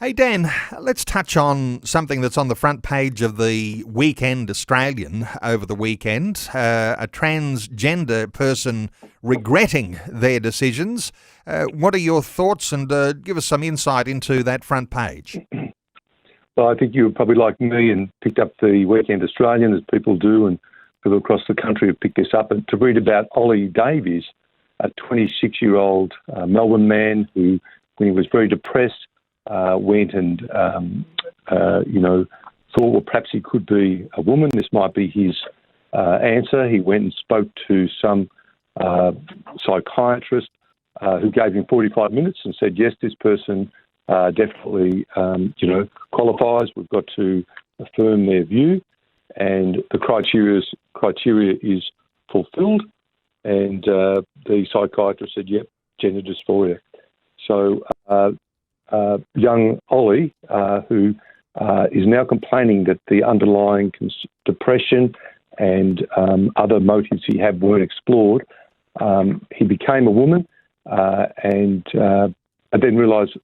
Hey Dan, let's touch on something that's on the front page of the Weekend Australian over the weekend. A transgender person regretting their decisions. What are your thoughts, and give us some insight into that front page? Well, I think you were probably like me and picked up the Weekend Australian, as people do, and people across the country have picked this up, and to read about Ollie Davies, a 26-year-old Melbourne man who, when he was very depressed, went and, thought, well, perhaps he could be a woman. This might be his answer. He went and spoke to some psychiatrist who gave him 45 minutes and said, yes, this person definitely, qualifies. We've got to affirm their view, and the criteria is fulfilled. And the psychiatrist said, yep, gender dysphoria. So young Ollie, who is now complaining that the underlying depression and other motives he had weren't explored, he became a woman and then realised,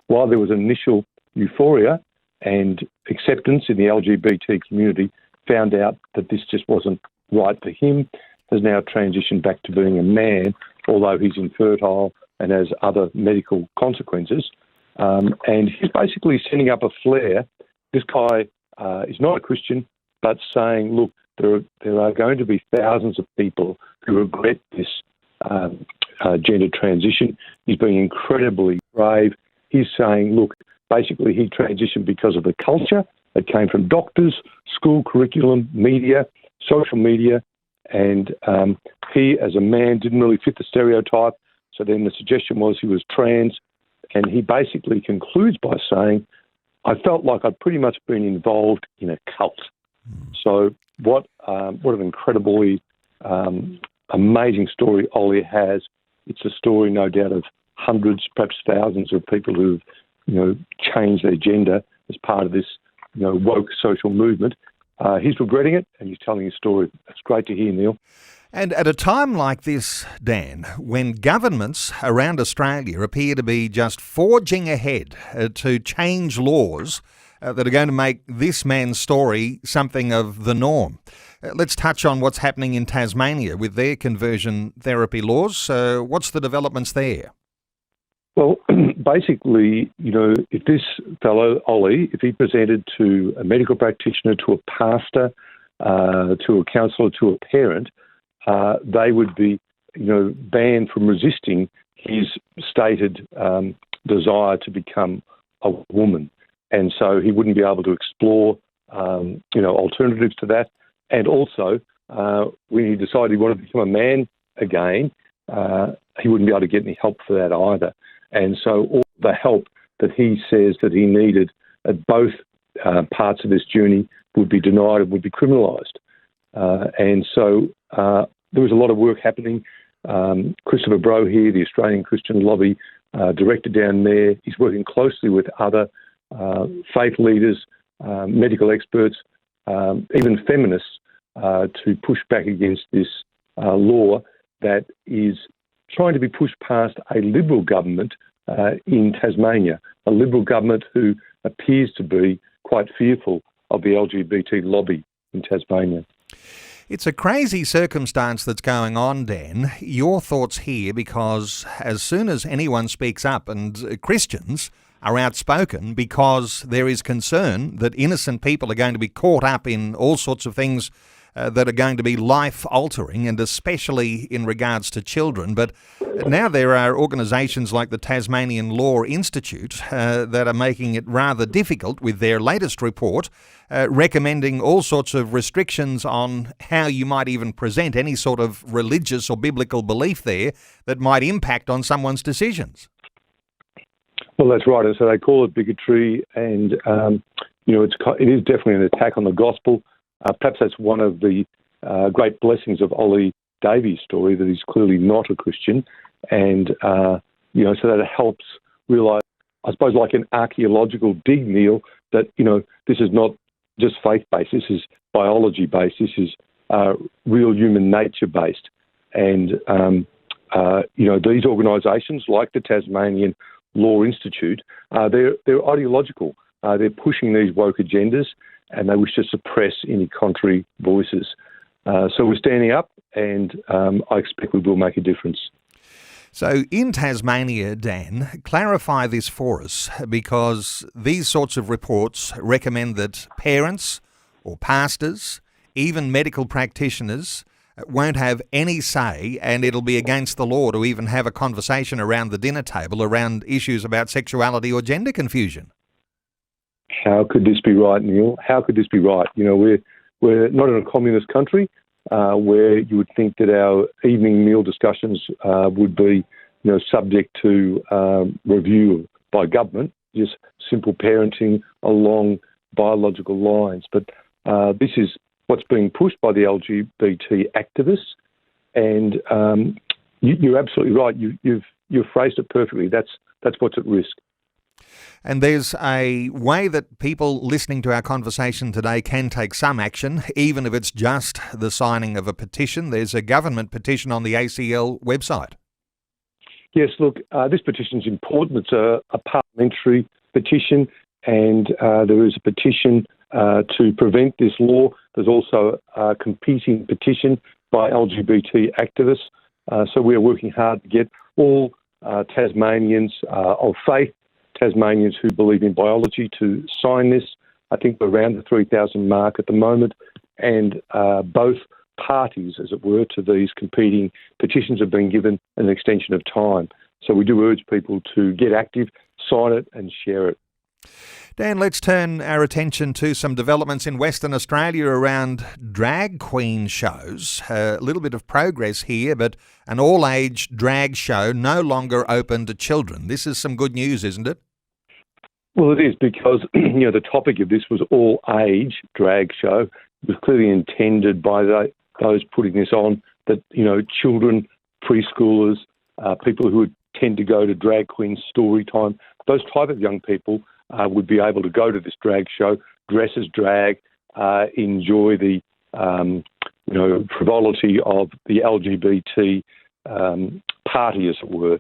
while there was initial euphoria and acceptance in the LGBT community, found out that this just wasn't right for him, has now transitioned back to being a man, although he's infertile and has other medical consequences. And he's basically setting up a flare. This guy is not a Christian, but saying, look, there are going to be thousands of people who regret this gender transition. He's being incredibly brave. He's saying, look, basically he transitioned because of the culture. It came from doctors, school curriculum, media, social media, and he, as a man, didn't really fit the stereotype. So then the suggestion was he was trans, and he basically concludes by saying, I felt like I'd pretty much been involved in a cult. So what an incredibly amazing story Ollie has. It's a story, no doubt, of hundreds, perhaps thousands of people who've, changed their gender as part of this, woke social movement. He's regretting it, and he's telling his story. It's great to hear, Neil. And at a time like this, Dan, when governments around Australia appear to be just forging ahead to change laws that are going to make this man's story something of the norm. Let's touch on what's happening in Tasmania with their conversion therapy laws. What's the developments there? Well, basically, if this fellow, Ollie, if he presented to a medical practitioner, to a pastor, to a counsellor, to a parent, they would be, banned from resisting his stated desire to become a woman. And so he wouldn't be able to explore, alternatives to that. And also, when he decided he wanted to become a man again, he wouldn't be able to get any help for that either. And so all the help that he says that he needed at both parts of this journey would be denied and would be criminalised. And so there was a lot of work happening. Christopher Bro here, the Australian Christian Lobby director down there, he's working closely with other faith leaders, medical experts, even feminists, to push back against this law that is trying to be pushed past a Liberal government in Tasmania, a Liberal government who appears to be quite fearful of the LGBT lobby in Tasmania. It's a crazy circumstance that's going on, Dan. Your thoughts here, because as soon as anyone speaks up, and Christians are outspoken because there is concern that innocent people are going to be caught up in all sorts of things that are going to be life-altering, and especially in regards to children. But now there are organisations like the Tasmanian Law Institute that are making it rather difficult with their latest report, recommending all sorts of restrictions on how you might even present any sort of religious or biblical belief there that might impact on someone's decisions. Well, that's right. And so they call it bigotry, and it is definitely an attack on the gospel. Perhaps that's one of the great blessings of Ollie Davies' story, that he's clearly not a Christian, and so that it helps realise, I suppose, like an archaeological dig, Neil, that this is not just faith-based. This is biology-based. This is real human nature-based, and these organisations like the Tasmanian Law Institute, they're ideological. They're pushing these woke agendas, and they wish to suppress any contrary voices. So we're standing up, and I expect we will make a difference. So in Tasmania, Dan, clarify this for us, because these sorts of reports recommend that parents or pastors, even medical practitioners, won't have any say, and it'll be against the law to even have a conversation around the dinner table around issues about sexuality or gender confusion. How could this be right, Neil? How could this be right? You know, we're not in a communist country where you would think that our evening meal discussions would be, subject to review by government, just simple parenting along biological lines. But this is what's being pushed by the LGBT activists, and you're absolutely right. You've phrased it perfectly. That's what's at risk. And there's a way that people listening to our conversation today can take some action, even if it's just the signing of a petition. There's a government petition on the ACL website. Yes, look, this petition is important. It's a parliamentary petition, and there is a petition to prevent this law. There's also a competing petition by LGBT activists. So we are working hard to get all Tasmanians of faith, Tasmanians who believe in biology, to sign this. I think we're around the 3,000 mark at the moment, and both parties, as it were, to these competing petitions have been given an extension of time. So we do urge people to get active, sign it and share it. Dan, let's turn our attention to some developments in Western Australia around drag queen shows. A little bit of progress here, but an all-age drag show no longer open to children. This is some good news, isn't it? Well, it is, because the topic of this was all-age drag show. It was clearly intended by those putting this on that, children, preschoolers, people who would tend to go to drag queen story time, those type of young people would be able to go to this drag show, dress as drag, enjoy the frivolity of the LGBT party, as it were.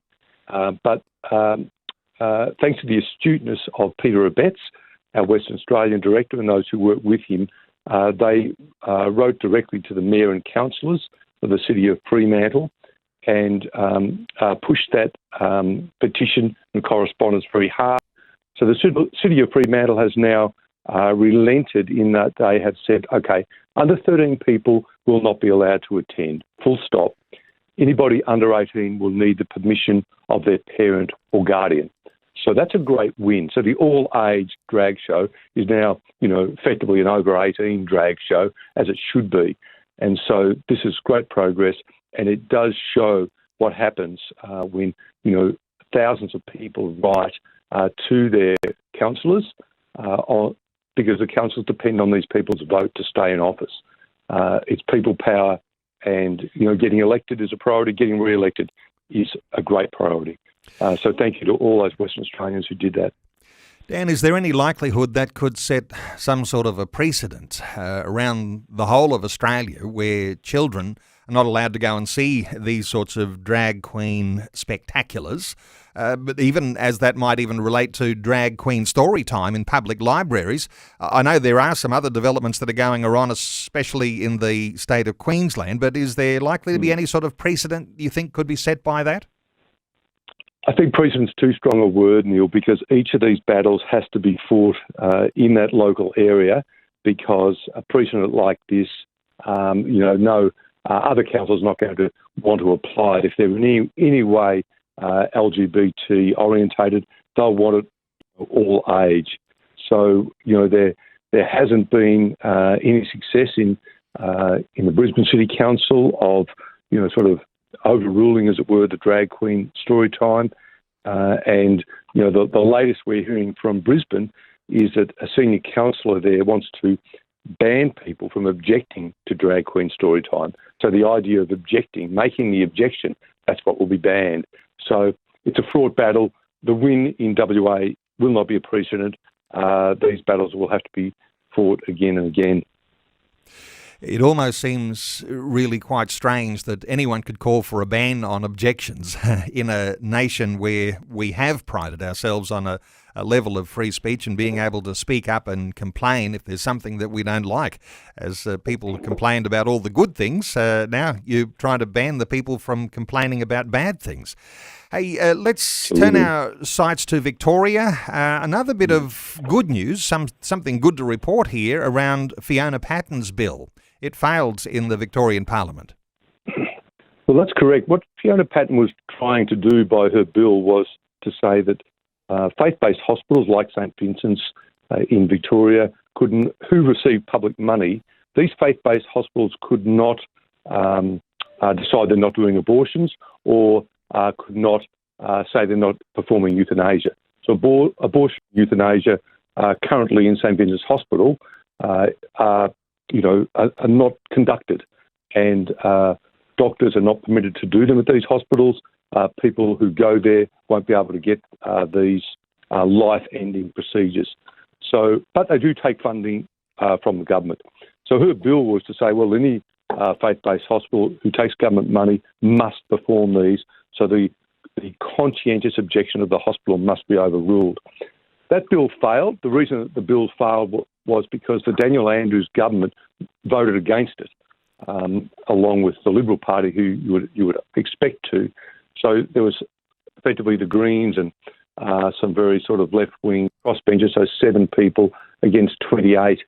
But thanks to the astuteness of Peter Abetz, our Western Australian director, and those who work with him, they wrote directly to the mayor and councillors of the city of Fremantle and pushed that petition and correspondence very hard. So the city of Fremantle has now relented in that they have said, OK, under 13 people will not be allowed to attend, full stop. Anybody under 18 will need the permission of their parent or guardian. So that's a great win. So the all-age drag show is now, effectively an over-18 drag show, as it should be. And so this is great progress, and it does show what happens when, thousands of people write to their councillors, because the councillors depend on these people's vote to stay in office. It's people power, and getting elected is a priority. Getting re-elected is a great priority. So thank you to all those Western Australians who did that. Dan, is there any likelihood that could set some sort of a precedent around the whole of Australia, where children are not allowed to go and see these sorts of drag queen spectaculars, but even as that might even relate to drag queen story time in public libraries? I know there are some other developments that are going on, especially in the state of Queensland, but is there likely to be any sort of precedent you think could be set by that? I think precedent's too strong a word, Neil, because each of these battles has to be fought in that local area, because a precedent like this, no other council's not going to want to apply it. If they're in any way LGBT orientated, they'll want it all age. So, there hasn't been any success in the Brisbane City Council of, sort of overruling, as it were, the drag queen story time. And the latest we're hearing from Brisbane is that a senior councillor there wants to ban people from objecting to drag queen story time. So the idea of objecting, making the objection, that's what will be banned. So it's a fraught battle. The win in WA will not be a precedent. These battles will have to be fought again and again. It almost seems really quite strange that anyone could call for a ban on objections in a nation where we have prided ourselves on a level of free speech and being able to speak up and complain if there's something that we don't like. As people complained about all the good things, now you're trying to ban the people from complaining about bad things. Hey, let's turn our sights to Victoria. Another bit of good news, something good to report here around Fiona Patten's bill. It failed in the Victorian Parliament. Well, that's correct. What Fiona Patten was trying to do by her bill was to say that faith-based hospitals like St Vincent's in Victoria who receive public money, these faith-based hospitals could not decide they're not doing abortions or could not say they're not performing euthanasia. So abortion and euthanasia currently in St Vincent's Hospital are not conducted, and doctors are not permitted to do them at these hospitals. People who go there won't be able to get these life-ending procedures. But they do take funding from the government. So her bill was to say, well, any faith-based hospital who takes government money must perform these. So the conscientious objection of the hospital must be overruled. That bill failed. The reason that the bill failed was because the Daniel Andrews government voted against it, along with the Liberal Party, who you would expect to. So there was effectively the Greens and some very sort of left-wing crossbenchers, so 7 people against 28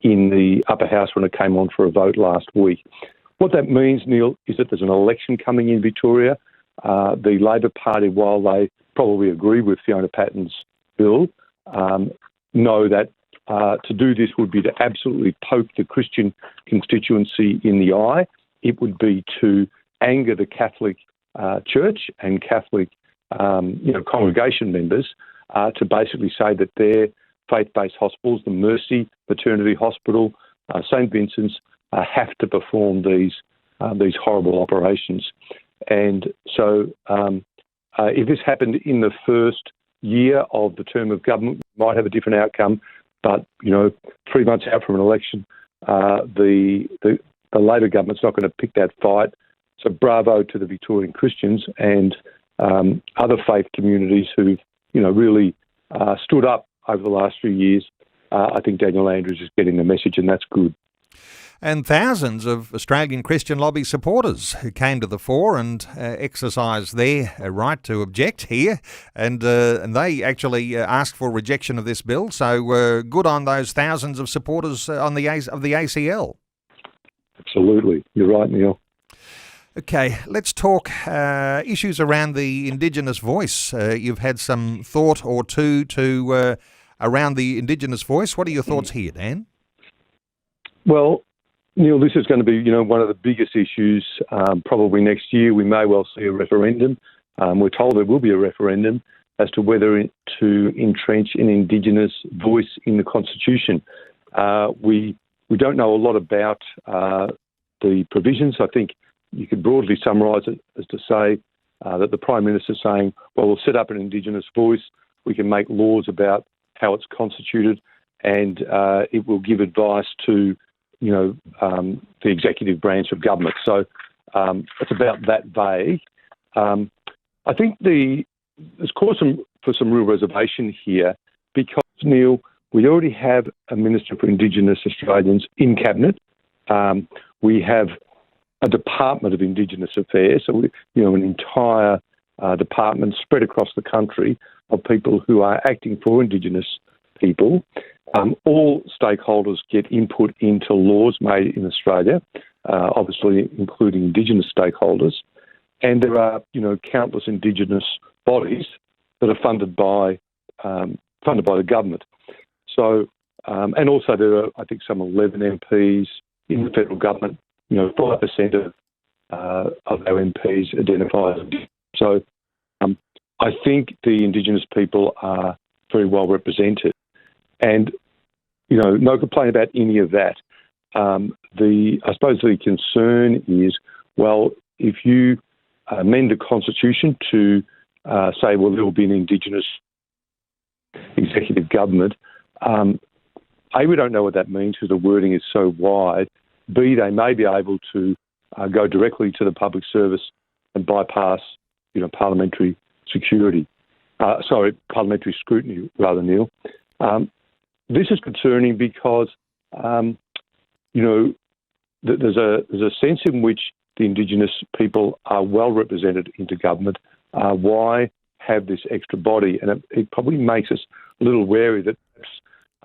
in the upper house when it came on for a vote last week. What that means, Neil, is that there's an election coming in Victoria. The Labor Party, while they probably agree with Fiona Patten's bill, know that to do this would be to absolutely poke the Christian constituency in the eye. It would be to anger the Catholic Church and Catholic congregation members to basically say that their faith-based hospitals, the Mercy Maternity Hospital, St Vincent's, have to perform these horrible operations. And so if this happened in the first year of the term of government, we might have a different outcome. But, 3 months out from an election, the Labor government's not going to pick that fight. So bravo to the Victorian Christians and other faith communities who've, really stood up over the last few years. I think Daniel Andrews is getting the message, and that's good. And thousands of Australian Christian lobby supporters who came to the fore and exercised their right to object here, and they actually asked for rejection of this bill. So good on those thousands of supporters of the ACL. Absolutely, you're right, Neil. Okay, let's talk issues around the Indigenous Voice. You've had some thought or two to around the Indigenous Voice. What are your thoughts here, Dan? Well, Neil, this is going to be, one of the biggest issues probably next year. We may well see a referendum. We're told there will be a referendum as to whether to entrench an Indigenous voice in the Constitution. We don't know a lot about the provisions. I think you could broadly summarise it as to say that the Prime Minister is saying, well, we'll set up an Indigenous voice. We can make laws about how it's constituted, and it will give advice to the executive branch of government. So it's about that vague. I think there's cause for some real reservation here because, Neil, we already have a Minister for Indigenous Australians in Cabinet. We have a Department of Indigenous Affairs, so an entire department spread across the country of people who are acting for Indigenous people. All stakeholders get input into laws made in Australia, obviously including Indigenous stakeholders, and there are countless Indigenous bodies that are funded by the government. So, and also there are, I think, some 11 MPs in the federal government. 5% of our MPs identify as Indigenous. So, I think the Indigenous people are very well represented. And, no complaint about any of that. I suppose the concern is, well, if you amend the Constitution to say, well, there will be an Indigenous executive government, we don't know what that means because the wording is so wide. B, they may be able to go directly to the public service and bypass, parliamentary parliamentary scrutiny, rather, Neil. This is concerning because, there's a sense in which the Indigenous people are well represented into government. Why have this extra body? And it probably makes us a little wary that,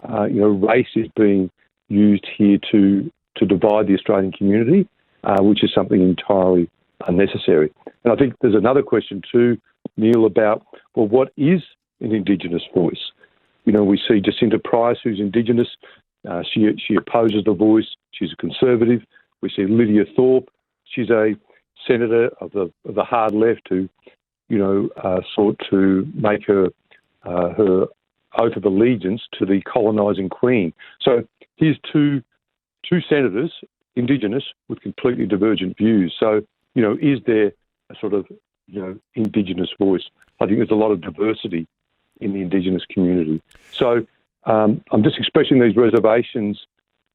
race is being used here to divide the Australian community, which is something entirely unnecessary. And I think there's another question too, Neil, about, well, what is an Indigenous voice? We see Jacinta Price, who's Indigenous. She opposes the voice. She's a Conservative. We see Lydia Thorpe. She's a senator of the hard left who, sought to make her oath of allegiance to the colonising Queen. So here's two senators, Indigenous, with completely divergent views. So, is there a sort of, Indigenous voice? I think there's a lot of diversity in the Indigenous community. So I'm just expressing these reservations,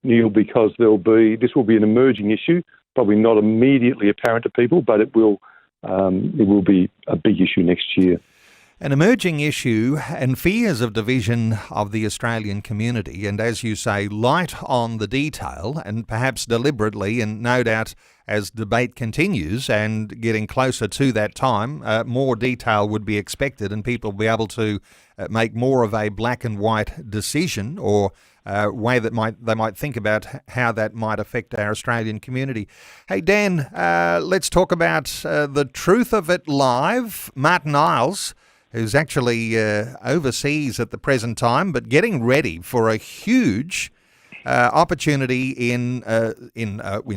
Neil, because this will be an emerging issue, probably not immediately apparent to people, but it will be a big issue next year. An emerging issue and fears of division of the Australian community, and as you say, light on the detail, and perhaps deliberately, and no doubt as debate continues and getting closer to that time, more detail would be expected and people will be able to make more of a black and white decision or way that they might think about how that might affect our Australian community. Hey, Dan, let's talk about the truth of it live. Martin Iles, who's actually overseas at the present time, but getting ready for a huge opportunity in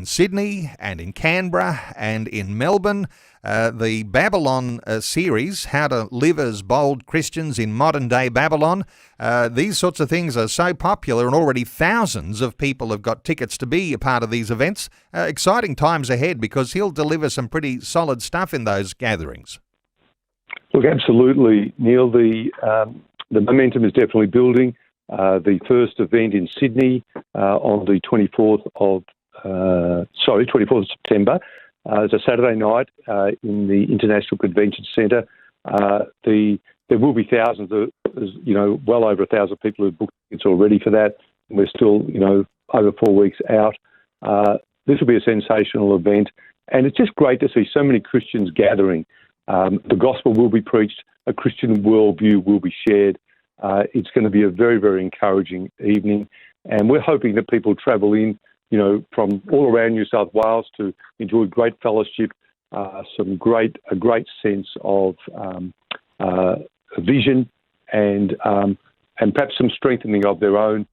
Sydney and in Canberra and in Melbourne. The Babylon series, How to Live as Bold Christians in Modern Day Babylon. These sorts of things are so popular and already thousands of people have got tickets to be a part of these events. Exciting times ahead because he'll deliver some pretty solid stuff in those gatherings. Look, absolutely, Neil. The momentum is definitely building. The first event in Sydney on the 24th of September. It's a Saturday night in the International Convention Centre. There will be thousands. There's well over 1,000 people who've booked tickets already for that. And we're still over 4 weeks out. This will be a sensational event, and it's just great to see so many Christians gathering. The gospel will be preached. A Christian worldview will be shared. It's going to be a very, very encouraging evening, and we're hoping that people travel in, from all around New South Wales to enjoy great fellowship, a great sense of vision, and perhaps some strengthening of their own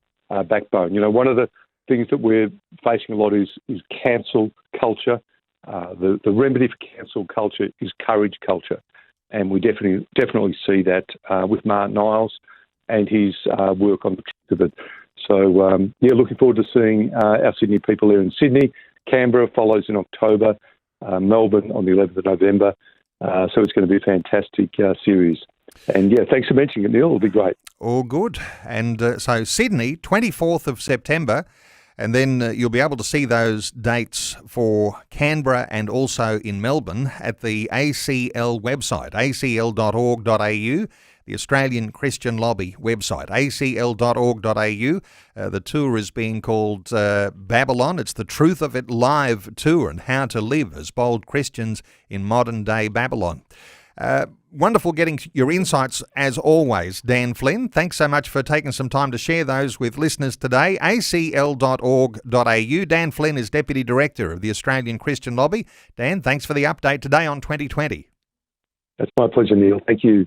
backbone. One of the things that we're facing a lot is cancel culture. The remedy for cancel culture is courage culture, and we definitely see that with Martin Iles and his work on the truth of it. So, looking forward to seeing our Sydney people there in Sydney. Canberra follows in October, Melbourne on the 11th of November. So it's going to be a fantastic series. And, thanks for mentioning it, Neil. It'll be great. All good. And so Sydney, 24th of September, and then you'll be able to see those dates for Canberra and also in Melbourne at the ACL website, acl.org.au. The Australian Christian Lobby website, acl.org.au. The tour is being called Babylon. It's the Truth of It Live tour and how to live as bold Christians in modern day Babylon. Wonderful getting your insights as always, Dan Flynn. Thanks so much for taking some time to share those with listeners today. acl.org.au. Dan Flynn is Deputy Director of the Australian Christian Lobby. Dan, thanks for the update today on 2020. That's my pleasure, Neil. Thank you.